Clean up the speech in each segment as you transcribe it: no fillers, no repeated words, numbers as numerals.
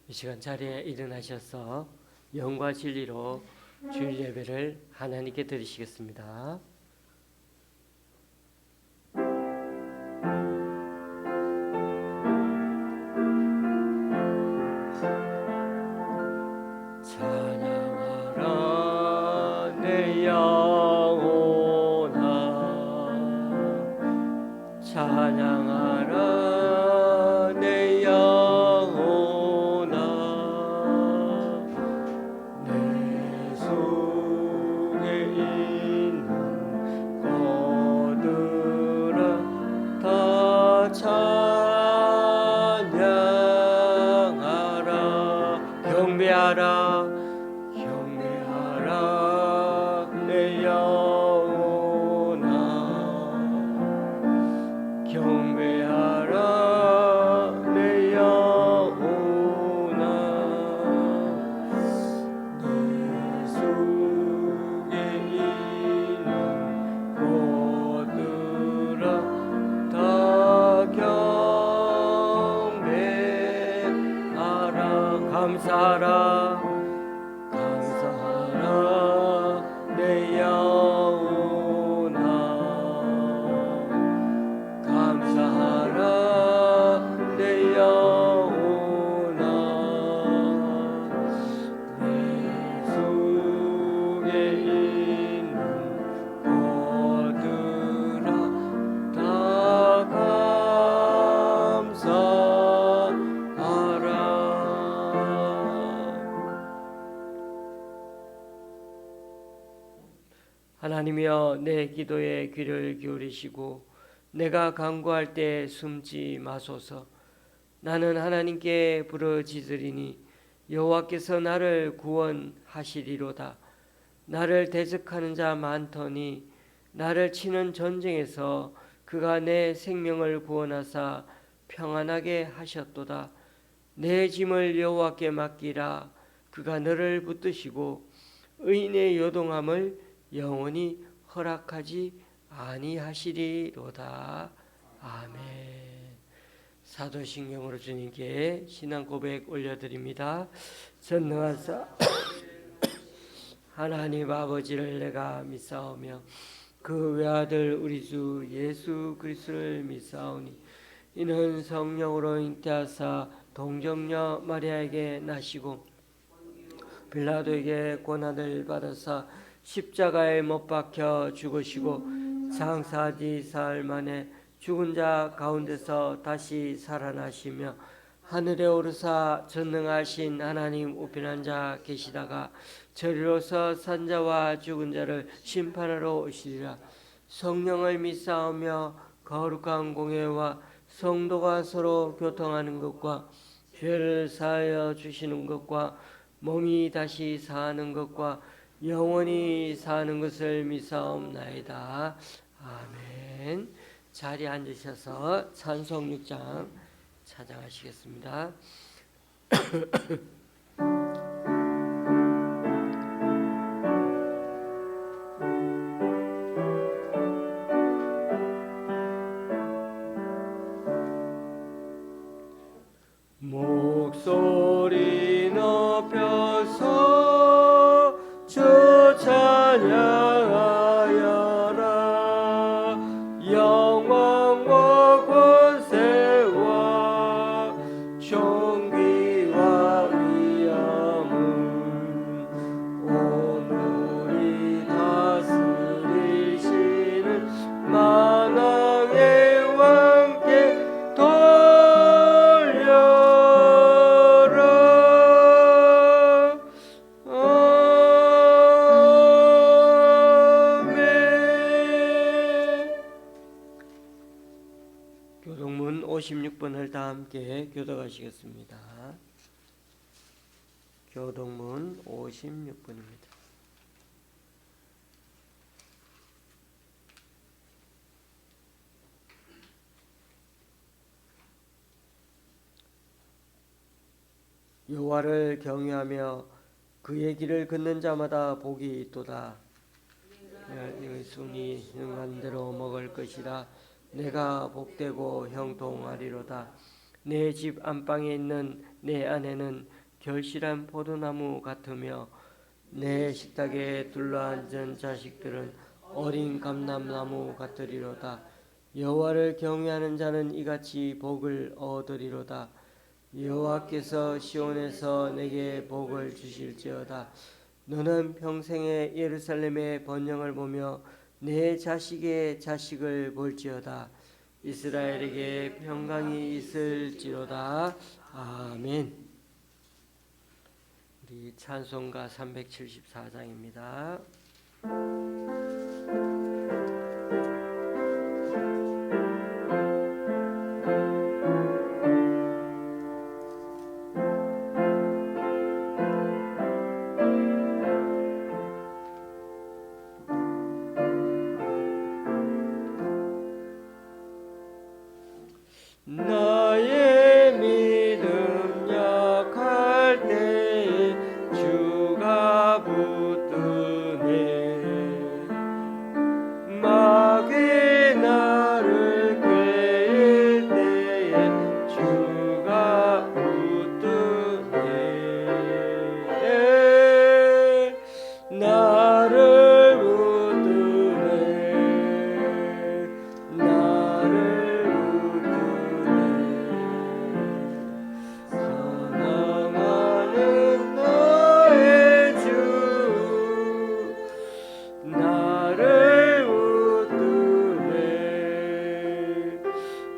이 시간 자리에 일어나셔서 영과 진리로 주일 예배를 하나님께 드리시겠습니다. 찬양하라 내 영혼아, 찬양하라 내 영혼아, 내 속에 있는 것들아 다 찬양하라. 경배하라 경배하라 내 영혼아, 경배하라 내 영혼아, 내 속에 있는 것들아 다 경배하라. 감사하라 감사하라 내 영혼아, 감사하라 내 영혼아, 내 속에 있는 것들아 다 감사하라. 하나님이여, 내 기도에 귀를 기울이시고 내가 간구할 때 숨지 마소서. 나는 하나님께 부르짖으리니 여호와께서 나를 구원하시리로다. 나를 대적하는 자 많더니 나를 치는 전쟁에서 그가 내 생명을 구원하사 평안하게 하셨도다. 내 짐을 여호와께 맡기라. 그가 너를 붙드시고 의인의 요동함을 영원히 허락하지 아니하시리로다. 아멘. 사도신경으로 주님께 신앙 고백 올려드립니다. 전능하사 하나님 아버지를 내가 믿사오며 그 외아들 우리 주 예수 그리스도를 믿사오니 이는 성령으로 잉태하사 동정녀 마리아에게 나시고 빌라도에게 고난을 받아사 십자가에 못 박혀 죽으시고 장사 뒤 사흘 만에 죽은 자 가운데서 다시 살아나시며 하늘에 오르사 전능하신 하나님 우편한 자 계시다가 저리로서 산자와 죽은 자를 심판하러 오시리라. 성령을 믿사오며 거룩한 공회와 성도가 서로 교통하는 것과 죄를 사하여 주시는 것과 몸이 다시 사는 것과 영원히 사는 것을 믿사옵나이다. 아멘. 자리에 앉으셔서 찬송 6장 찬양하시겠습니다. 목소리 높여서 주 찬양하여라. 영광과 권세와 존귀와 위엄은 오늘이 다스리시는 만왕의 왕께 교동문 56번을 다 함께 교독하시겠습니다. 교동문 56번입니다. 여호와를 경외하며 그의 길을 걷는 자마다 복이 있도다. 내 손이 능한 대로 먹을 것이라. 내가 복되고 형통하리로다. 내 집 안방에 있는 내 아내는 결실한 포도나무 같으며 내 식탁에 둘러앉은 자식들은 어린 감람나무 같으리로다. 여호와를 경외하는 자는 이같이 복을 얻으리로다. 여호와께서 시온에서 내게 복을 주실지어다. 너는 평생에 예루살렘의 번영을 보며 내 자식의 자식을 볼지어다. 이스라엘에게 평강이 있을지로다. 아멘. 우리 찬송가 374장입니다. 나의 믿음 약할 때에 주가 붙드네. 마귀 나를 꾀일 때에 주가 붙드네. 나를 붙드네. 나를 사랑하는 너의 주 나를 웃으네.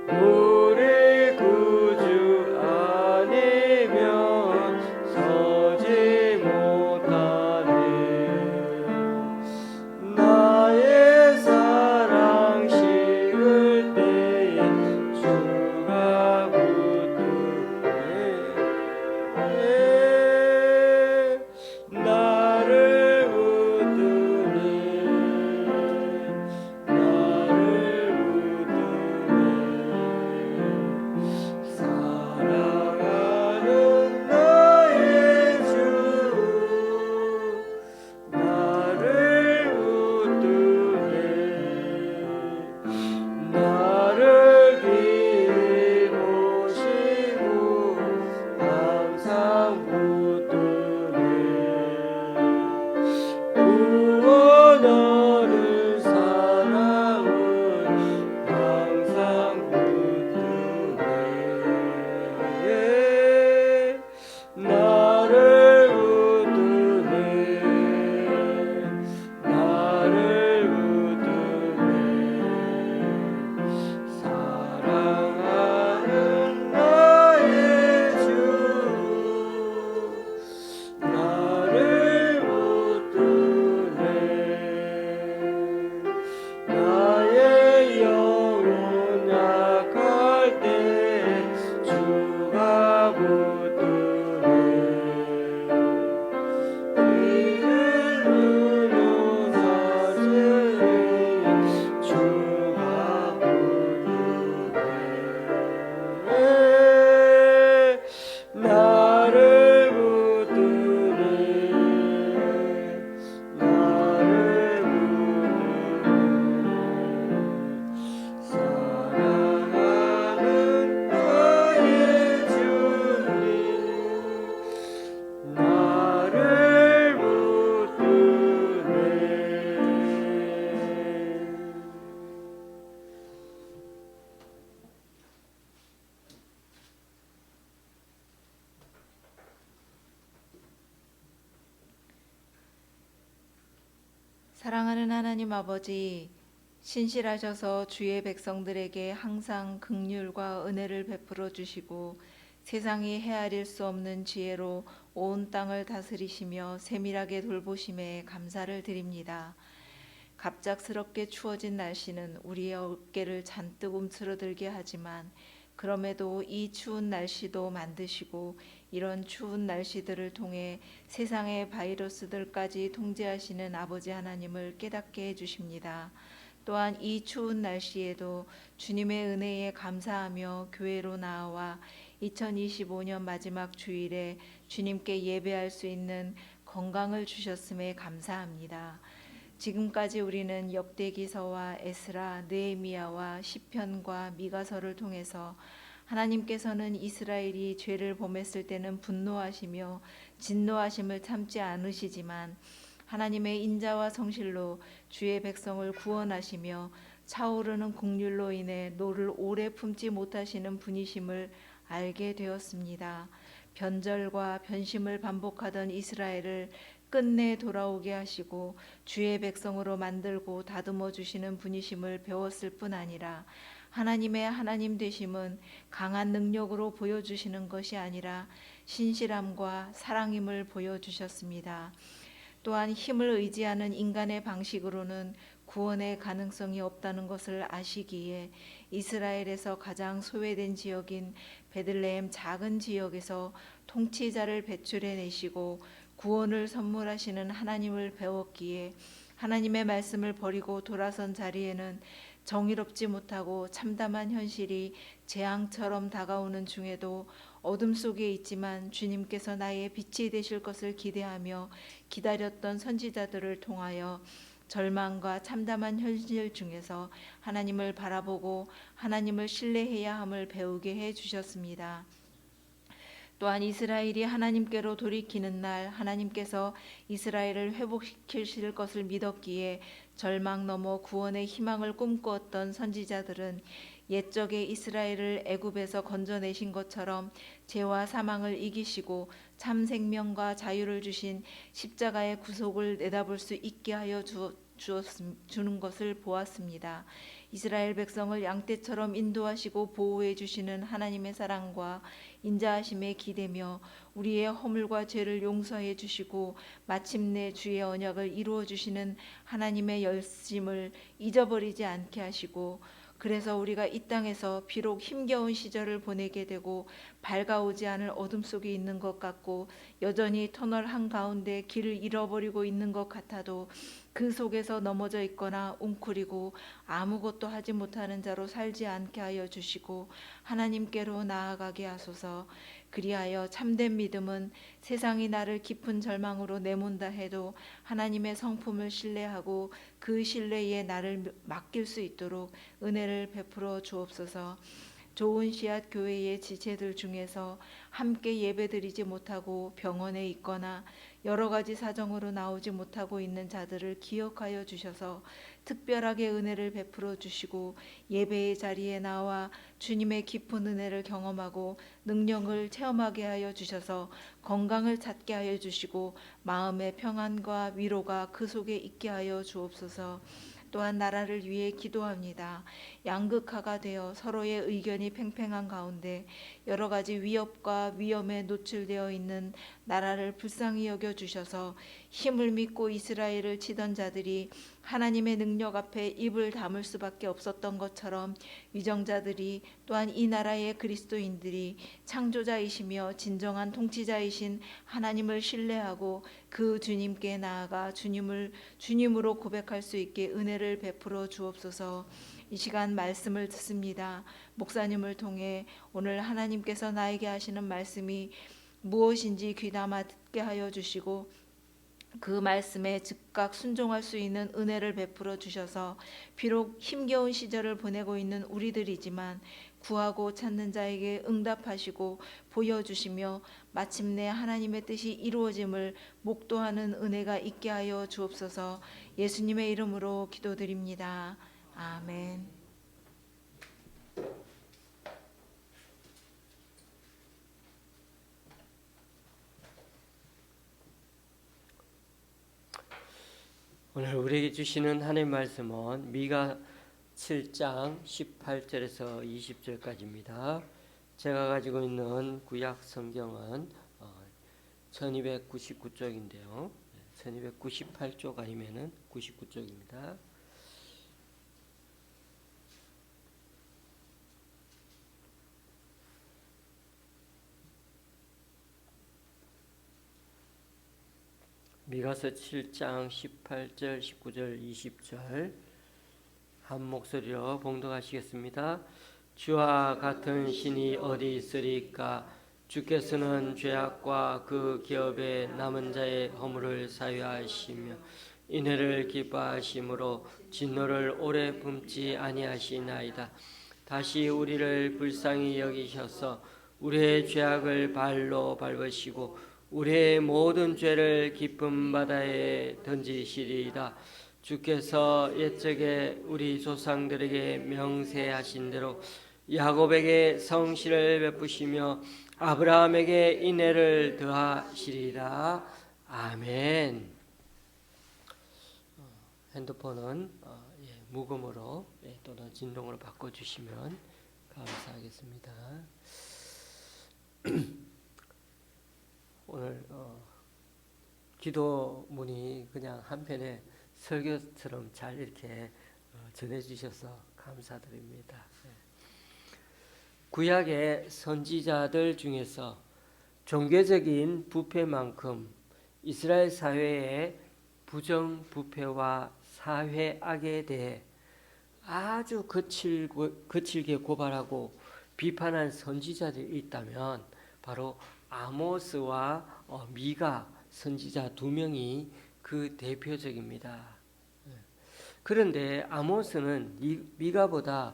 우리 구주 아니면 서지 못하네. 나의 사랑 식을 때에 주가 붙드네. 나를 붙드네. 나를 붙드네. 사랑하는 나의 주 나를 붙드네. 나를 귀히 모시고 항상 붙드네. 구원하는 사랑을 항상 붙드네. 나를 붙드네. 나를 붙드네. 사랑하는 나의 주 나를 붙드네. 나의 영혼 약할 때 주가 붙드네. 이르는 사슬이 주가 붙드네. 나를 붙드네. 나를 붙드네. 사랑하는 나의 주님 나를 붙드네. 사랑하는 하나님 아버지, 신실하셔서 주의 백성들에게 항상 긍휼과 은혜를 베풀어 주시고 세상이 헤아릴 수 없는 지혜로 온 땅을 다스리시며 세밀하게 돌보심에 감사를 드립니다. 갑작스럽게 추워진 날씨는 우리의 어깨를 잔뜩 움츠러들게 하지만 그럼에도 이 추운 날씨도 만드시고 이런 추운 날씨들을 통해 세상의 바이러스들까지 통제하시는 아버지 하나님을 깨닫게 해주십니다. 또한 이 추운 날씨에도 주님의 은혜에 감사하며 교회로 나아와 2025년 마지막 주일에 주님께 예배할 수 있는 건강을 주셨음에 감사합니다. 지금까지 우리는 역대기서와 에스라, 느헤미야와 시편과 미가서를 통해서 하나님께서는 이스라엘이 죄를 범했을 때는 분노하시며 진노하심을 참지 않으시지만 하나님의 인자와 성실로 주의 백성을 구원하시며 차오르는 긍휼로 인해 노를 오래 품지 못하시는 분이심을 알게 되었습니다. 변절과 변심을 반복하던 이스라엘을 끝내 돌아오게 하시고 주의 백성으로 만들고 다듬어 주시는 분이심을 배웠을 뿐 아니라 하나님의 하나님 되심은 강한 능력으로 보여주시는 것이 아니라 신실함과 사랑임을 보여주셨습니다. 또한 힘을 의지하는 인간의 방식으로는 구원의 가능성이 없다는 것을 아시기에 이스라엘에서 가장 소외된 지역인 베들레헴 작은 지역에서 통치자를 배출해 내시고 구원을 선물하시는 하나님을 배웠기에 하나님의 말씀을 버리고 돌아선 자리에는 정의롭지 못하고 참담한 현실이 재앙처럼 다가오는 중에도 어둠 속에 있지만 주님께서 나의 빛이 되실 것을 기대하며 기다렸던 선지자들을 통하여 절망과 참담한 현실 중에서 하나님을 바라보고 하나님을 신뢰해야 함을 배우게 해 주셨습니다. 또한 이스라엘이 하나님께로 돌이키는 날 하나님께서 이스라엘을 회복시키실 것을 믿었기에 절망 넘어 구원의 희망을 꿈꾸었던 선지자들은 옛적에 이스라엘을 애굽에서 건져내신 것처럼 죄와 사망을 이기시고 참 생명과 자유를 주신 십자가의 구속을 내다볼 수 있게 하여 주는 것을 보았습니다. 이스라엘 백성을 양떼처럼 인도하시고 보호해 주시는 하나님의 사랑과 인자하심에 기대며 우리의 허물과 죄를 용서해 주시고 마침내 주의 언약을 이루어 주시는 하나님의 열심을 잊어버리지 않게 하시고 그래서 우리가 이 땅에서 비록 힘겨운 시절을 보내게 되고 밝아오지 않을 어둠 속에 있는 것 같고 여전히 터널 한가운데 길을 잃어버리고 있는 것 같아도 그 속에서 넘어져 있거나 웅크리고 아무것도 하지 못하는 자로 살지 않게 하여 주시고 하나님께로 나아가게 하소서. 그리하여 참된 믿음은 세상이 나를 깊은 절망으로 내몬다 해도 하나님의 성품을 신뢰하고 그 신뢰에 나를 맡길 수 있도록 은혜를 베풀어 주옵소서. 좋은 씨앗 교회의 지체들 중에서 함께 예배드리지 못하고 병원에 있거나 여러 가지 사정으로 나오지 못하고 있는 자들을 기억하여 주셔서 특별하게 은혜를 베풀어 주시고 예배의 자리에 나와 주님의 깊은 은혜를 경험하고 능력을 체험하게 하여 주셔서 건강을 찾게 하여 주시고 마음의 평안과 위로가 그 속에 있게 하여 주옵소서. 또한 나라를 위해 기도합니다. 양극화가 되어 서로의 의견이 팽팽한 가운데 여러 가지 위협과 위험에 노출되어 있는 나라를 불쌍히 여겨 주셔서 힘을 믿고 이스라엘을 치던 자들이 하나님의 능력 앞에 입을 다물 수밖에 없었던 것처럼 위정자들이 또한 이 나라의 그리스도인들이 창조자이시며 진정한 통치자이신 하나님을 신뢰하고 그 주님께 나아가 주님으로 고백할 수 있게 은혜를 베풀어 주옵소서. 이 시간 말씀을 듣습니다. 목사님을 통해 오늘 하나님께서 나에게 하시는 말씀이 무엇인지 귀담아 듣게 하여 주시고 그 말씀에 즉각 순종할 수 있는 은혜를 베풀어 주셔서 비록 힘겨운 시절을 보내고 있는 우리들이지만 구하고 찾는 자에게 응답하시고 보여주시며 마침내 하나님의 뜻이 이루어짐을 목도하는 은혜가 있게 하여 주옵소서. 예수님의 이름으로 기도드립니다. 아멘. 오늘 우리에게 주시는 하나님의 말씀은 미가 7장 18절에서 20절까지입니다. 제가 가지고 있는 구약 성경은 1299쪽인데요. 1298쪽 아니면은 99쪽입니다. 미가서 7장 18절, 19절, 20절 한 목소리로 봉독하시겠습니다. 주와 같은 신이 어디 있으리까? 주께서는 죄악과 그 기업에 남은 자의 허물을 사유하시며 인애를 기뻐하심으로 진노를 오래 품지 아니하시나이다. 다시 우리를 불쌍히 여기셔서 우리의 죄악을 발로 밟으시고 우리의 모든 죄를 깊은 바다에 던지시리이다. 주께서 옛적에 우리 조상들에게 명세하신 대로 야곱에게 성실을 베푸시며 아브라함에게 인애를 더하시리라. 아멘. 핸드폰은 무음으로 또는 진동으로 바꿔주시면 감사하겠습니다. 오늘 기도문이 그냥 한편의 설교처럼 잘 이렇게 전해주셔서 감사드립니다. 구약의 선지자들 중에서 종교적인 부패만큼 이스라엘 사회의 부정부패와 사회악에 대해 아주 거칠게 고발하고 비판한 선지자들이 있다면 바로 아모스와 미가 선지자 두 명이 그 대표적입니다. 그런데 아모스는 미가보다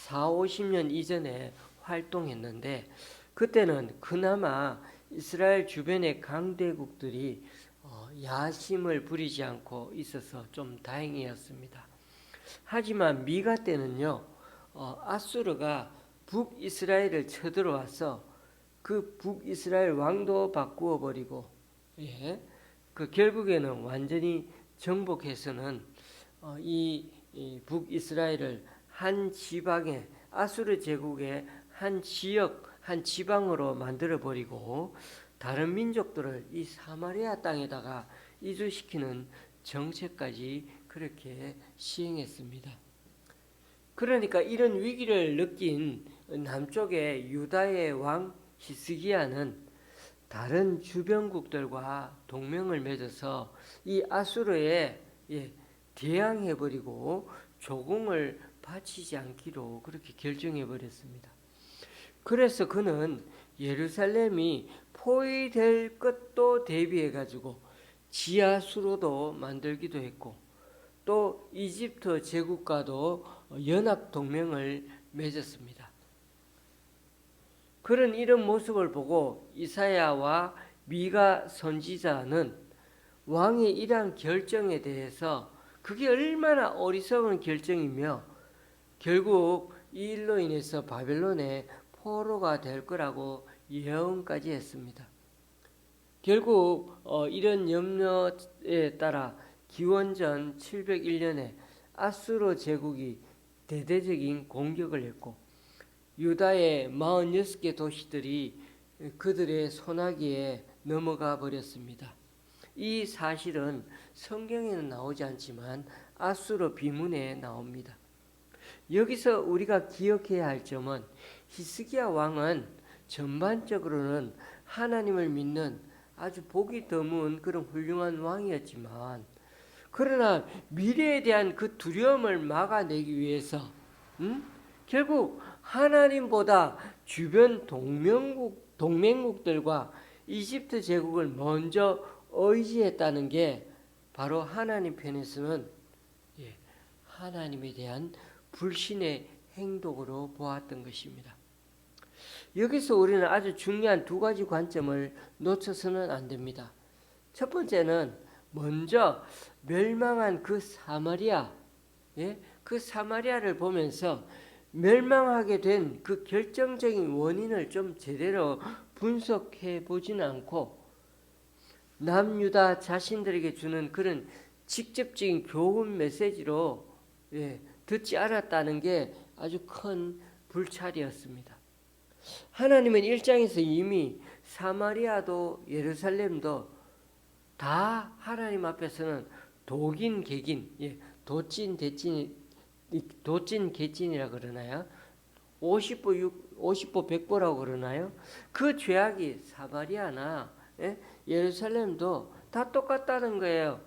40-50년 이전에 활동했는데 그때는 그나마 이스라엘 주변의 강대국들이 야심을 부리지 않고 있어서 좀 다행이었습니다. 하지만 미가 때는요, 아수르가 북이스라엘을 쳐들어와서 그 북이스라엘 왕도 바꾸어 버리고, 그 결국에는 완전히 정복해서는 이 북이스라엘을 한 지방의 아수르 제국의 한 지역, 한 지방으로 만들어 버리고 다른 민족들을 이 사마리아 땅에다가 이주시키는 정책까지 그렇게 시행했습니다. 그러니까 이런 위기를 느낀 남쪽의 유다의 왕 히스기야는 다른 주변국들과 동맹을 맺어서 이 아수르에 대항해버리고 조공을 바치지 않기로 그렇게 결정해버렸습니다. 그래서 그는 예루살렘이 포위될 것도 대비해가지고 지하수로도 만들기도 했고 또 이집트 제국과도 연합 동맹을 맺었습니다. 그런 이런 모습을 보고 이사야와 미가 선지자는 왕의 이러한 결정에 대해서 그게 얼마나 어리석은 결정이며 결국 이 일로 인해서 바벨론의 포로가 될 거라고 예언까지 했습니다. 결국 이런 염려에 따라 기원전 701년에 아수르 제국이 대대적인 공격을 했고 유다의 46개 도시들이 그들의 손아귀에 넘어가 버렸습니다. 이 사실은 성경에는 나오지 않지만 아수르 비문에 나옵니다. 여기서 우리가 기억해야 할 점은 히스기야 왕은 전반적으로는 하나님을 믿는 아주 복이 드문 그런 훌륭한 왕이었지만 그러나 미래에 대한 그 두려움을 막아내기 위해서 결국 하나님보다 주변 동맹국들과 이집트 제국을 먼저 의지했다는 게 바로 하나님 편에서는 하나님에 대한 불신의 행동으로 보았던 것입니다. 여기서 우리는 아주 중요한 두 가지 관점을 놓쳐서는 안 됩니다. 첫 번째는 먼저 멸망한 그 사마리아, 그 사마리아를 보면서 멸망하게 된 그 결정적인 원인을 좀 제대로 분석해 보지는 않고 남유다 자신들에게 주는 그런 직접적인 교훈 메시지로 듣지 않았다는 게 아주 큰 불찰이었습니다. 하나님은 1장에서 이미 사마리아도 예루살렘도 다 하나님 앞에서는 독인 개긴, 도찐 개찐이라 그러나요? 50보 100보라고 그러나요? 그 죄악이 사마리아나 예루살렘도 다 똑같다는 거예요.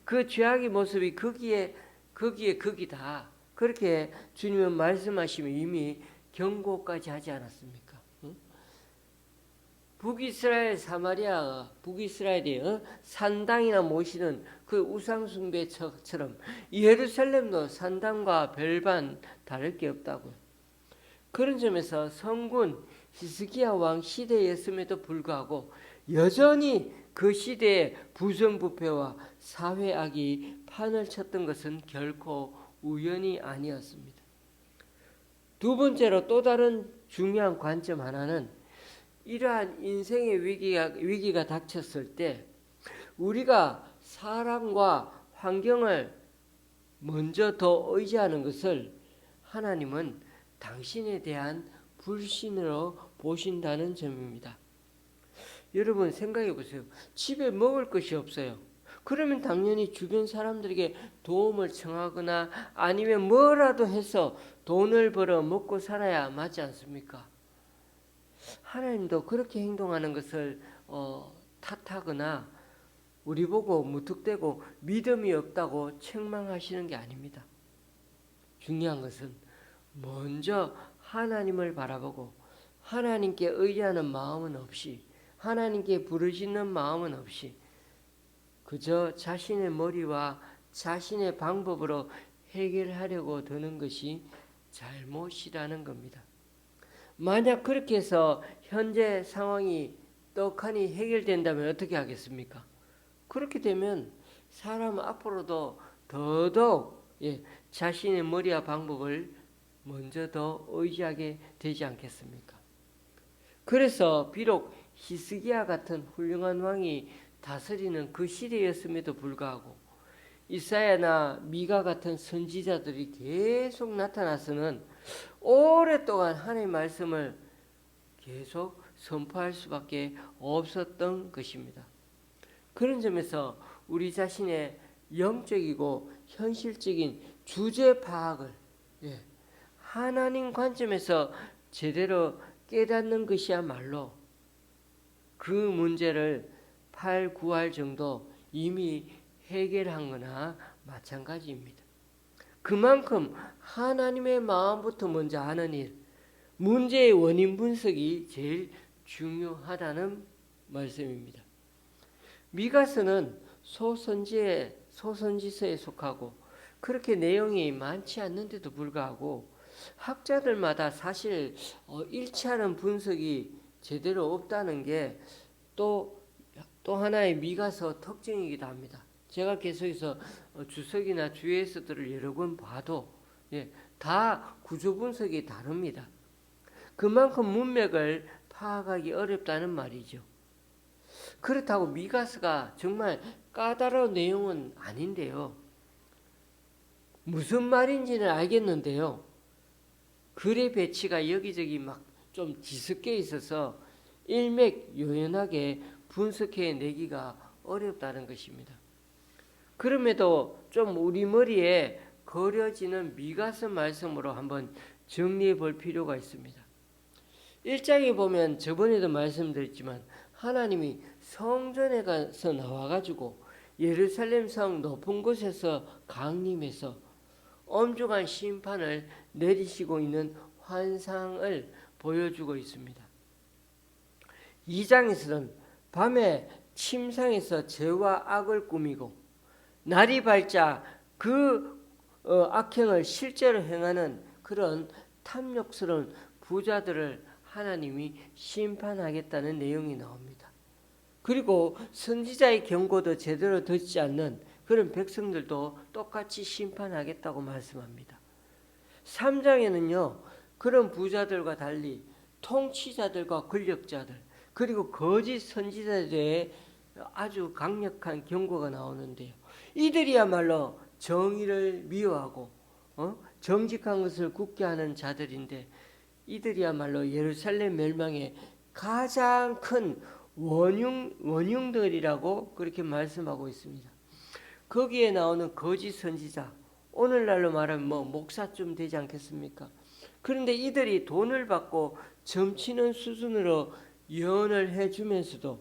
그 죄악의 모습이 거기에 거기다. 그렇게 주님은 말씀하시면 이미 경고까지 하지 않았습니까? 북이스라엘 사마리아, 북이스라엘이 산당이나 모시는 그 우상숭배처럼 예루살렘도 산당과 별반 다를 게 없다고요. 그런 점에서 성군 히스기야 왕 시대였음에도 불구하고 여전히 그 시대의 부정부패와 사회악이 판을 쳤던 것은 결코 우연이 아니었습니다. 두 번째로 또 다른 중요한 관점 하나는 이러한 인생의 위기가 닥쳤을 때 우리가 사람과 환경을 먼저 더 의지하는 것을 하나님은 당신에 대한 불신으로 보신다는 점입니다. 여러분 생각해 보세요. 집에 먹을 것이 없어요. 그러면 당연히 주변 사람들에게 도움을 청하거나 아니면 뭐라도 해서 돈을 벌어 먹고 살아야 맞지 않습니까? 하나님도 그렇게 행동하는 것을 탓하거나 우리 보고 무턱대고 믿음이 없다고 책망하시는 게 아닙니다. 중요한 것은 먼저 하나님을 바라보고 하나님께 의지하는 마음은 없이 하나님께 부르짖는 마음은 없이 그저 자신의 머리와 자신의 방법으로 해결하려고 드는 것이 잘못이라는 겁니다. 만약 그렇게 해서 현재 상황이 떡하니 해결된다면 어떻게 하겠습니까? 그렇게 되면 사람은 앞으로도 더더욱 자신의 머리와 방법을 먼저 더 의지하게 되지 않겠습니까? 그래서 비록 히스기야 같은 훌륭한 왕이 다스리는 그 시대였음에도 불구하고 이사야나 미가 같은 선지자들이 계속 나타나서는 오랫동안 하나님의 말씀을 계속 선포할 수밖에 없었던 것입니다. 그런 점에서 우리 자신의 영적이고 현실적인 주제 파악을 하나님 관점에서 제대로 깨닫는 것이야말로 그 문제를 8, 9할 정도 이미 해결한 거나 마찬가지입니다. 그만큼 하나님의 마음부터 먼저 하는 일, 문제의 원인 분석이 제일 중요하다는 말씀입니다. 미가서는 소선지서에 속하고 그렇게 내용이 많지 않는데도 불구하고 학자들마다 사실 일치하는 분석이 제대로 없다는 게 또 하나의 미가서 특징이기도 합니다. 제가 계속해서 주석이나 주예서들을 여러 권 봐도 다 구조 분석이 다릅니다. 그만큼 문맥을 파악하기 어렵다는 말이죠. 그렇다고 미가서가 정말 까다로운 내용은 아닌데요. 무슨 말인지는 알겠는데요. 글의 배치가 여기저기 막 좀 뒤섞여 있어서 일맥요연하게 분석해 내기가 어렵다는 것입니다. 그럼에도 좀 우리 머리에 그려지는 미가서 말씀으로 한번 정리해 볼 필요가 있습니다. 1장에 보면 저번에도 말씀드렸지만 하나님이 성전에 가서 나와가지고 예루살렘 성 높은 곳에서 강림해서 엄중한 심판을 내리시고 있는 환상을 보여주고 있습니다. 2장에서는 밤에 침상에서 죄와 악을 꾸미고 날이 밝자 그 악행을 실제로 행하는 그런 탐욕스러운 부자들을 하나님이 심판하겠다는 내용이 나옵니다. 그리고 선지자의 경고도 제대로 듣지 않는 그런 백성들도 똑같이 심판하겠다고 말씀합니다. 3장에는요. 그런 부자들과 달리 통치자들과 권력자들 그리고 거짓 선지자에 대해 아주 강력한 경고가 나오는데요. 이들이야말로 정의를 미워하고 정직한 것을 굳게 하는 자들인데 이들이야말로 예루살렘 멸망의 가장 큰 원흉들이라고 그렇게 말씀하고 있습니다. 거기에 나오는 거짓 선지자, 오늘날로 말하면 목사쯤 되지 않겠습니까? 그런데 이들이 돈을 받고 점치는 수준으로 예언을 해주면서도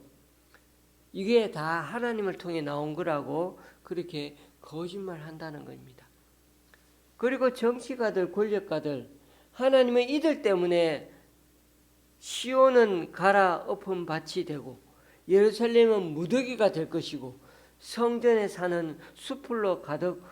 이게 다 하나님을 통해 나온 거라고 그렇게 거짓말한다는 겁니다. 그리고 정치가들, 권력가들, 하나님은 이들 때문에 시온은 갈아엎은 밭이 되고 예루살렘은 무더기가 될 것이고 성전에 사는 수풀로 가득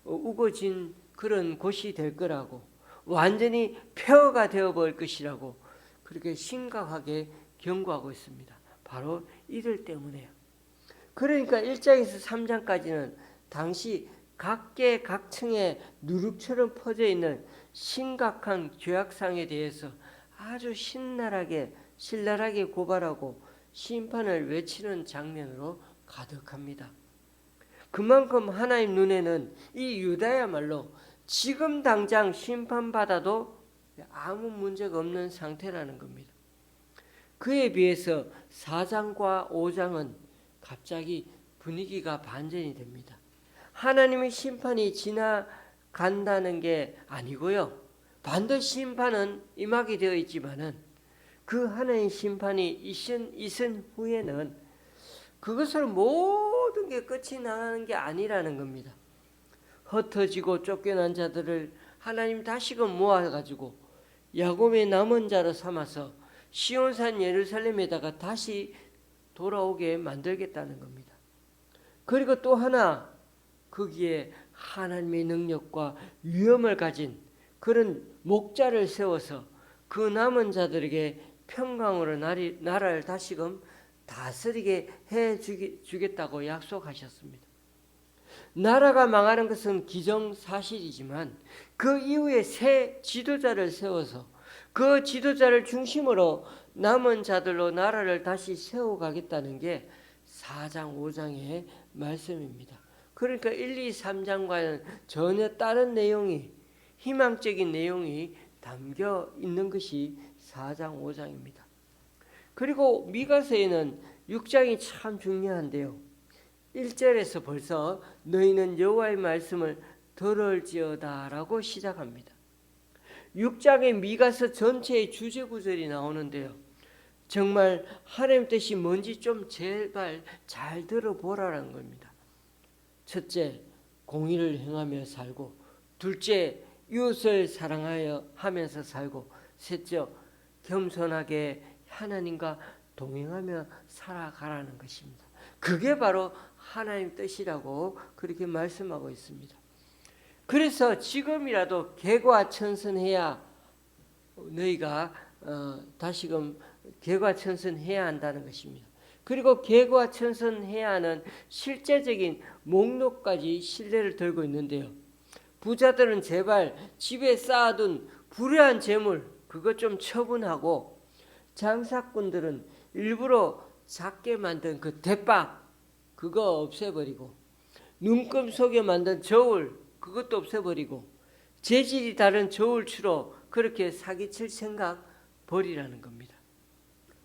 우거진 그런 곳이 될 거라고 완전히 폐허가 되어버릴 것이라고 그렇게 심각하게 경고하고 있습니다. 바로 이들 때문에요. 그러니까 1장에서 3장까지는 당시 각계 각층에 누룩처럼 퍼져 있는 심각한 죄악상에 대해서 아주 신랄하게 고발하고 심판을 외치는 장면으로 가득합니다. 그만큼 하나님 눈에는 이 유다야말로 지금 당장 심판받아도 아무 문제가 없는 상태라는 겁니다. 그에 비해서 4장과 5장은 갑자기 분위기가 반전이 됩니다. 하나님의 심판이 지나간다는 게 아니고요. 반드시 심판은 임하게 되어 있지만은 그 하나님의 심판이 있은 후에는 그것으로 모든 게 끝이 나는 게 아니라는 겁니다. 흩어지고 쫓겨난 자들을 하나님 다시금 모아가지고 야곱의 남은 자로 삼아서 시온산 예루살렘에다가 다시 돌아오게 만들겠다는 겁니다. 그리고 또 하나 거기에 하나님의 능력과 위엄을 가진 그런 목자를 세워서 그 남은 자들에게 평강으로 나라를 다시금 다스리게 해주겠다고 약속하셨습니다. 나라가 망하는 것은 기정사실이지만 그 이후에 새 지도자를 세워서 그 지도자를 중심으로 남은 자들로 나라를 다시 세워가겠다는 게 4장 5장의 말씀입니다. 그러니까 1, 2, 3장과는 전혀 다른 내용이 희망적인 내용이 담겨 있는 것이 4장 5장입니다. 그리고 미가서에는 6장이 참 중요한데요. 1절에서 벌써 너희는 여호와의 말씀을 들을지어다 라고 시작합니다. 6장의 미가서 전체의 주제 구절이 나오는데요. 정말 하나님 뜻이 뭔지 좀 제발 잘 들어보라는 겁니다. 첫째, 공의를 행하며 살고, 둘째, 이웃을 사랑하여 하면서 살고, 셋째, 겸손하게 하나님과 동행하며 살아가라는 것입니다. 그게 바로 하나님 뜻이라고 그렇게 말씀하고 있습니다. 그래서 지금이라도 개과천선해야 너희가 다시금 개과천선해야 한다는 것입니다. 그리고 개과천선해야 하는 실제적인 목록까지 신뢰를 들고 있는데요. 부자들은 제발 집에 쌓아둔 불의한 재물 그것 좀 처분하고, 장사꾼들은 일부러 작게 만든 그 대박 그거 없애버리고, 눈금 속에 만든 저울 그것도 없애버리고, 재질이 다른 저울추로 그렇게 사기칠 생각 버리라는 겁니다.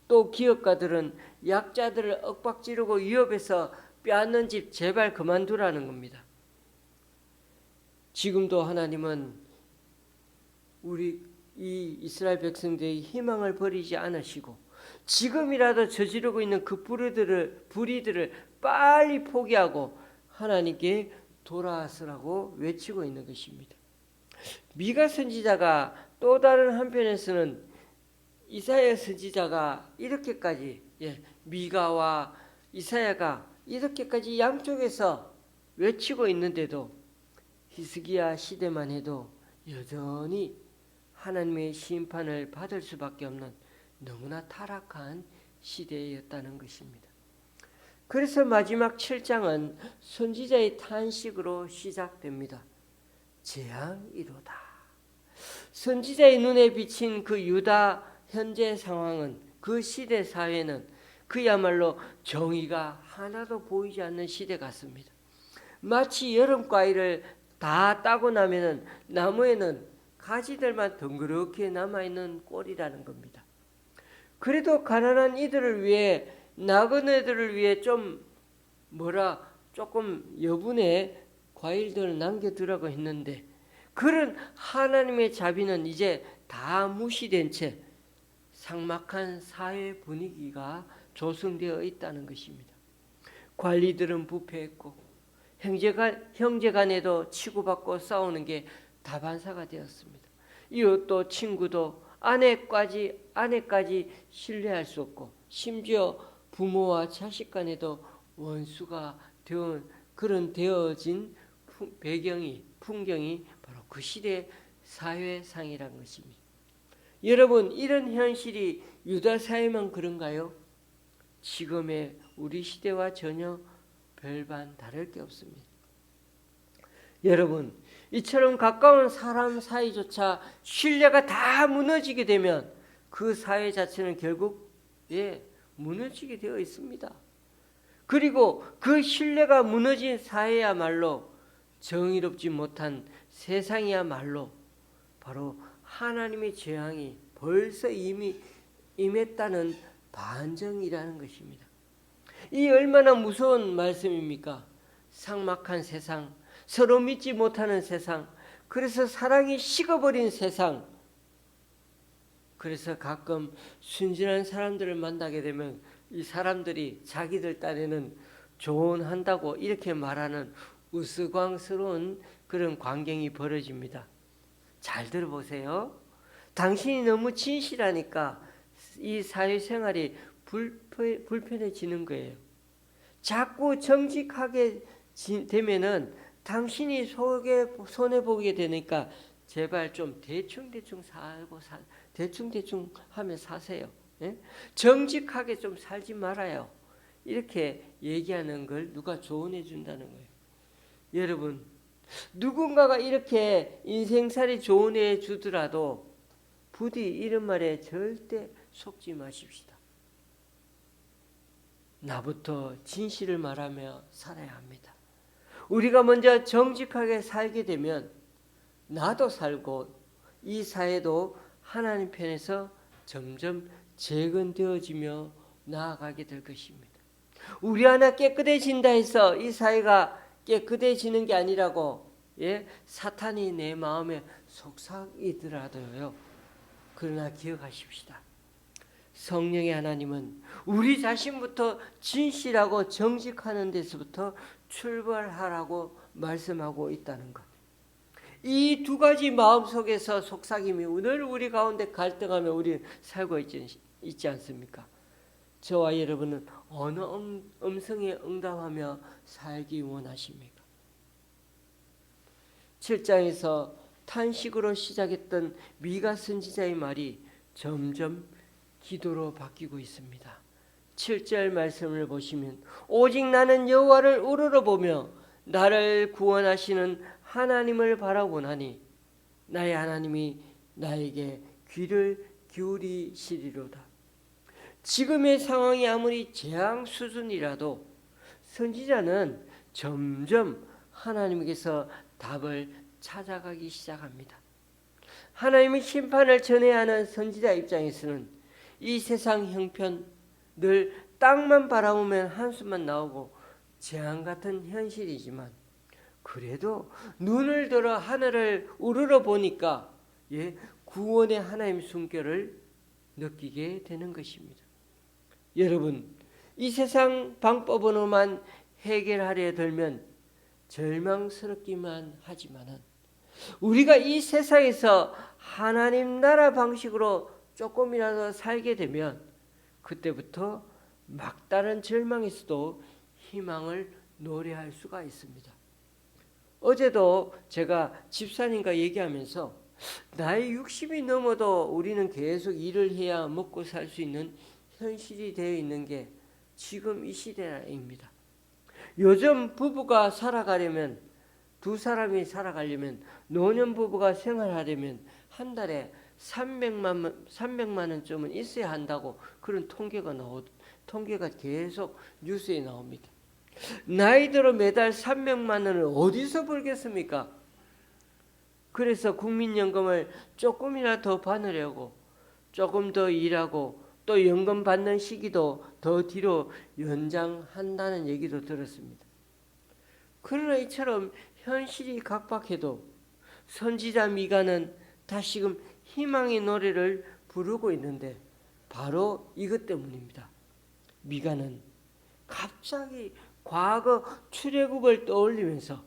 또 기업가들은 약자들을 윽박지르고 위협해서 빼앗는 집 제발 그만두라는 겁니다. 지금도 하나님은 우리 이 이스라엘 백성들의 희망을 버리지 않으시고 지금이라도 저지르고 있는 그 불의들을 빨리 포기하고 하나님께 돌아서라고 외치고 있는 것입니다. 미가 선지자가 또 다른 한편에서는 이사야 선지자가 이렇게까지 미가와 이사야가 이렇게까지 양쪽에서 외치고 있는데도 히스기야 시대만 해도 여전히 하나님의 심판을 받을 수밖에 없는 너무나 타락한 시대였다는 것입니다. 그래서 마지막 7장은 선지자의 탄식으로 시작됩니다. 재앙이로다. 선지자의 눈에 비친 그 유다 현재 상황은, 그 시대 사회는 그야말로 정의가 하나도 보이지 않는 시대 같습니다. 마치 여름 과일을 다 따고 나면은 나무에는 가지들만 덩그렇게 남아있는 꼴이라는 겁니다. 그래도 가난한 이들을 위해, 나그네들을 위해 조금 여분의 과일들을 남겨두라고 했는데, 그런 하나님의 자비는 이제 다 무시된 채 삭막한 사회 분위기가 조성되어 있다는 것입니다. 관리들은 부패했고 형제간에도 치고받고 싸우는 게 다반사가 되었습니다. 이웃도 친구도 아내까지 신뢰할 수 없고, 심지어 부모와 자식 간에도 원수가 되어진 풍경이 바로 그 시대에 사회상이란 것입니다. 여러분, 이런 현실이 유다 사회만 그런가요? 지금의 우리 시대와 전혀 별반 다를 게 없습니다. 여러분, 이처럼 가까운 사람 사이조차 신뢰가 다 무너지게 되면 그 사회 자체는 결국 무너지게 되어 있습니다. 그리고 그 신뢰가 무너진 사회야말로 정의롭지 못한 세상이야말로 바로 하나님의 재앙이 벌써 이미 임했다는 반증이라는 것입니다. 이 얼마나 무서운 말씀입니까? 삭막한 세상, 서로 믿지 못하는 세상, 그래서 사랑이 식어버린 세상. 그래서 가끔 순진한 사람들을 만나게 되면 이 사람들이 자기들 딴에는 조언한다고 이렇게 말하는 우스꽝스러운 그런 광경이 벌어집니다. 잘 들어보세요. 당신이 너무 진실하니까 이 사회생활이 불편해지는 거예요. 자꾸 정직하게 되면은 당신이 손해보게 되니까 제발 좀 대충대충 살고 대충대충 하며 사세요. 예? 정직하게 좀 살지 말아요. 이렇게 얘기하는 걸 누가 조언해 준다는 거예요. 여러분, 누군가가 이렇게 인생살이 조언해 주더라도 부디 이런 말에 절대 속지 마십시다. 나부터 진실을 말하며 살아야 합니다. 우리가 먼저 정직하게 살게 되면 나도 살고 이 사회도 하나님 편에서 점점 재건되어지며 나아가게 될 것입니다. 우리 하나 깨끗해진다 해서 이 사회가 깨끗해지는 게 아니라고 사탄이 내 마음에 속삭이더라도요. 그러나 기억하십시다. 성령의 하나님은 우리 자신부터 진실하고 정직하는 데서부터 출발하라고 말씀하고 있다는 것. 이 두 가지 마음속에서 속삭임이 오늘 우리 가운데 갈등하며 우리 살고 있지 않습니까? 저와 여러분은 어느 음성에 응답하며 살기 원하십니까? 7장에서 탄식으로 시작했던 미가 선지자의 말이 점점 기도로 바뀌고 있습니다. 7절 말씀을 보시면 오직 나는 여호와를 우러러보며 나를 구원하시는 하나님을 바라보나니 나의 하나님이 나에게 귀를 기울이시리로다. 지금의 상황이 아무리 재앙 수준이라도 선지자는 점점 하나님께서 답을 찾아가기 시작합니다. 하나님의 심판을 전해야 하는 선지자 입장에서는 이 세상 형편, 늘 땅만 바라보면 한숨만 나오고 재앙 같은 현실이지만 그래도 눈을 들어 하늘을 우러러 보니까 구원의 하나님 숨결을 느끼게 되는 것입니다. 여러분, 이 세상 방법으로만 해결하려 들면 절망스럽기만 하지만은 우리가 이 세상에서 하나님 나라 방식으로 조금이라도 살게 되면 그때부터 막다른 절망에서도 희망을 노래할 수가 있습니다. 어제도 제가 집사님과 얘기하면서 나이 60이 넘어도 우리는 계속 일을 해야 먹고 살 수 있는 현실이 되어 있는 게 지금 이 시대입니다. 요즘 부부가 살아가려면 두 사람이 살아가려면 노년 부부가 생활하려면 한 달에 300만 원쯤은 있어야 한다고 그런 통계가 계속 뉴스에 나옵니다. 나이 들어 매달 300만 원을 어디서 벌겠습니까? 그래서 국민연금을 조금이나 더 받으려고 조금 더 일하고 또 연금 받는 시기도 더 뒤로 연장한다는 얘기도 들었습니다. 그러나 이처럼 현실이 각박해도 선지자 미가는 다시금 희망의 노래를 부르고 있는데 바로 이것 때문입니다. 미가는 갑자기 과거 출애굽을 떠올리면서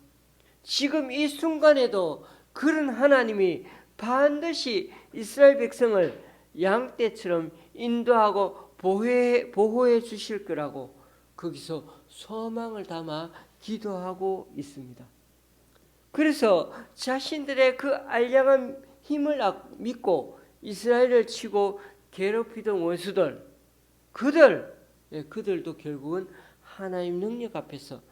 지금 이 순간에도 그런 하나님이 반드시 이스라엘 백성을 양떼처럼 인도하고 보호해 주실 거라고 거기서 소망을 담아 기도하고 있습니다. 그래서 자신들의 그 알량한 힘을 믿고 이스라엘을 치고 괴롭히던 원수들, 그들도 결국은 하나님 능력 앞에서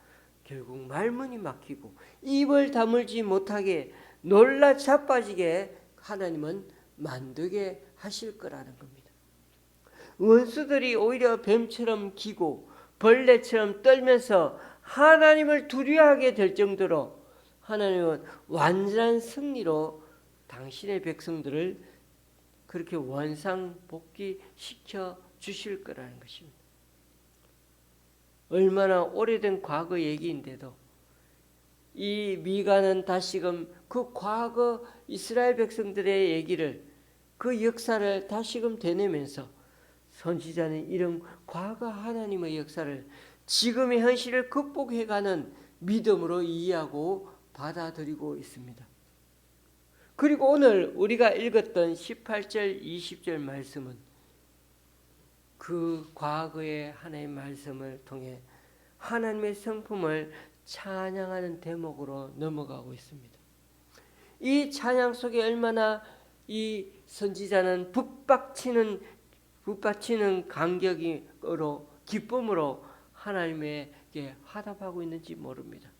결국 말문이 막히고 입을 다물지 못하게 놀라 자빠지게 하나님은 만들게 하실 거라는 겁니다. 원수들이 오히려 뱀처럼 기고 벌레처럼 떨면서 하나님을 두려워하게 될 정도로 하나님은 완전한 승리로 당신의 백성들을 그렇게 원상복귀시켜 주실 거라는 것입니다. 얼마나 오래된 과거 얘기인데도 이 미가는 다시금 그 과거 이스라엘 백성들의 얘기를, 그 역사를 다시금 되뇌면서 선지자는 이런 과거 하나님의 역사를 지금의 현실을 극복해가는 믿음으로 이해하고 받아들이고 있습니다. 그리고 오늘 우리가 읽었던 18절 20절 말씀은 그 과거의 하나님의 말씀을 통해 하나님의 성품을 찬양하는 대목으로 넘어가고 있습니다. 이 찬양 속에 얼마나 이 선지자는 북받치는 감격으로 기쁨으로 하나님에게 화답하고 있는지 모릅니다.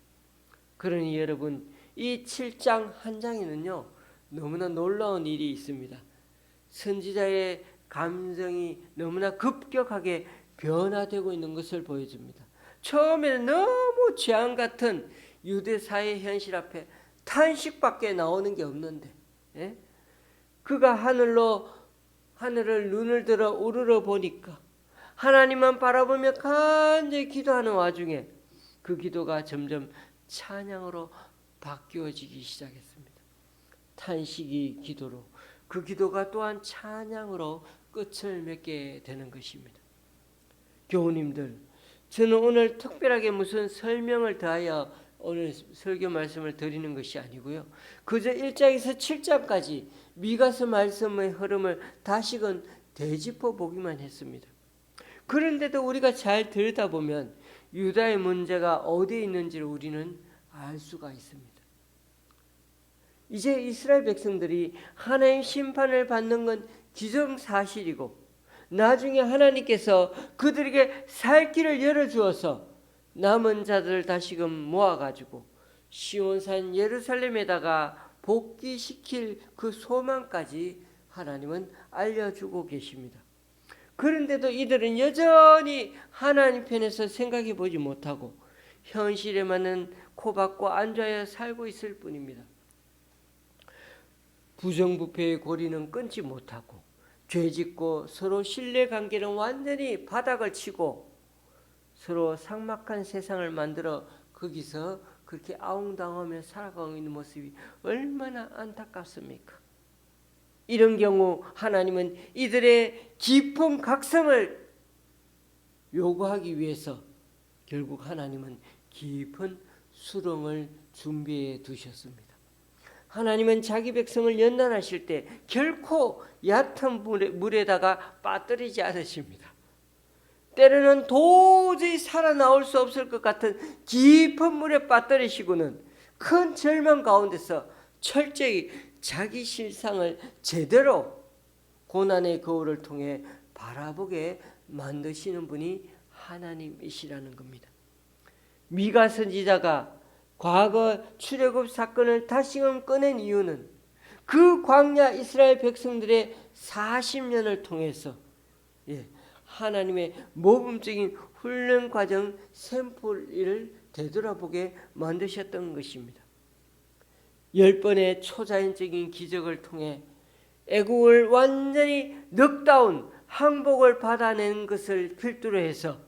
그러니 여러분, 이 7장 한 장에는요 너무나 놀라운 일이 있습니다. 선지자의 감정이 너무나 급격하게 변화되고 있는 것을 보여줍니다. 처음에는 너무 재앙 같은 유대 사회 현실 앞에 탄식밖에 나오는 게 없는데, 그가 하늘을 눈을 들어 우러러 보니까 하나님만 바라보며 간절히 기도하는 와중에 그 기도가 점점 찬양으로 바뀌어지기 시작했습니다. 탄식이 기도로, 그 기도가 또한 찬양으로 끝을 맺게 되는 것입니다. 교우님들, 저는 오늘 특별하게 무슨 설명을 더하여 오늘 설교 말씀을 드리는 것이 아니고요, 그저 1장에서 7장까지 미가서 말씀의 흐름을 다시금 되짚어 보기만 했습니다. 그런데도 우리가 잘 들여다보면 유다의 문제가 어디에 있는지를 우리는 알 수가 있습니다. 이제 이스라엘 백성들이 하나님 심판을 받는 건 기정사실이고, 나중에 하나님께서 그들에게 살 길을 열어주어서 남은 자들을 다시금 모아가지고 시온산 예루살렘에다가 복귀시킬 그 소망까지 하나님은 알려주고 계십니다. 그런데도 이들은 여전히 하나님 편에서 생각해 보지 못하고 현실에만은 코박고 앉아야 살고 있을 뿐입니다. 부정부패의 고리는 끊지 못하고 죄짓고 서로 신뢰관계는 완전히 바닥을 치고 서로 삭막한 세상을 만들어 거기서 그렇게 아웅다웅하며 살아가고 있는 모습이 얼마나 안타깝습니까? 이런 경우 하나님은 이들의 깊은 각성을 요구하기 위해서 결국 하나님은 깊은 수렁을 준비해 두셨습니다. 하나님은 자기 백성을 연단하실 때 결코 얕은 물에다가 빠뜨리지 않으십니다. 때로는 도저히 살아나올 수 없을 것 같은 깊은 물에 빠뜨리시고는 큰 절망 가운데서 철저히 자기 실상을 제대로 고난의 거울을 통해 바라보게 만드시는 분이 하나님이시라는 겁니다. 미가 선지자가 과거 출애굽 사건을 다시금 꺼낸 이유는 그 광야 이스라엘 백성들의 40년을 통해서 하나님의 모범적인 훈련 과정 샘플을 되돌아보게 만드셨던 것입니다. 10번의 초자연적인 기적을 통해 애국을 완전히 넉다운 항복을 받아낸 것을 필두로 해서